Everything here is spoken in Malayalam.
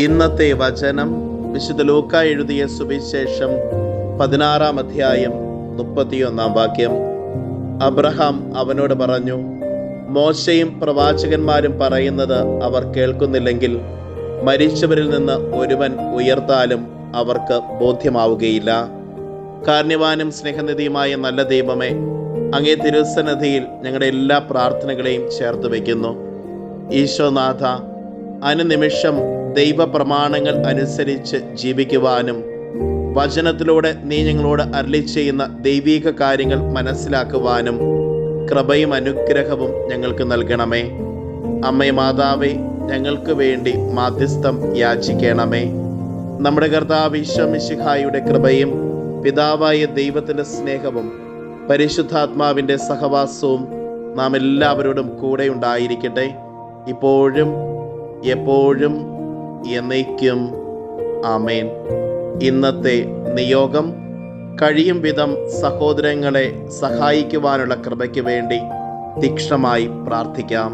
ഇന്നത്തെ വചനം വിശുദ്ധ ലൂക്കാ എഴുതിയ സുവിശേഷം 16-ാം അധ്യായം 31-ാം വാക്യം. അബ്രഹാം അവനോട് പറഞ്ഞു, മോശയും പ്രവാചകന്മാരും പറയുന്നത് അവർ കേൾക്കുന്നില്ലെങ്കിൽ മരിച്ചവരിൽ നിന്ന് ഒരുവൻ ഉയർത്താലും അവർക്ക് ബോധ്യമാവുകയില്ല. കാരുണ്യവാനും സ്നേഹനിധിയുമായ നല്ല ദൈവമേ, അങ്ങേ തിരുസന്നിധിയിൽ ഞങ്ങളുടെ എല്ലാ പ്രാർത്ഥനകളെയും ചേർത്ത് വയ്ക്കുന്നു. ഈശോനാഥ, അനുനിമിഷം ദൈവപ്രമാണങ്ങൾ അനുസരിച്ച് ജീവിക്കുവാനും വചനത്തിലൂടെ നീ ഞങ്ങളോട് അരുളി ചെയ്യുന്ന ദൈവിക കാര്യങ്ങൾ മനസ്സിലാക്കുവാനും കൃപയും അനുഗ്രഹവും ഞങ്ങൾക്ക് നൽകണമേ. അമ്മേ മാതാവേ, ഞങ്ങൾക്ക് വേണ്ടി മാധ്യസ്ഥം യാചിക്കണമേ. നമ്മുടെ കർത്താവ് ഈശോ മിശിഹായുടെ കൃപയും പിതാവായ ദൈവത്തിൻ്റെ സ്നേഹവും പരിശുദ്ധാത്മാവിൻ്റെ സഹവാസവും നാം എല്ലാവരോടും കൂടെ ഉണ്ടായിരിക്കട്ടെ, ഇപ്പോഴും എപ്പോഴും എന്നേക്കും. ആമേൻ. ഇന്നത്തെ നിയോഗം: കഴിയും വിധം സഹോദരങ്ങളെ സഹായിക്കുവാനുള്ള കൃപയ്ക്ക് വേണ്ടി തീക്ഷ്ണമായി പ്രാർത്ഥിക്കാം.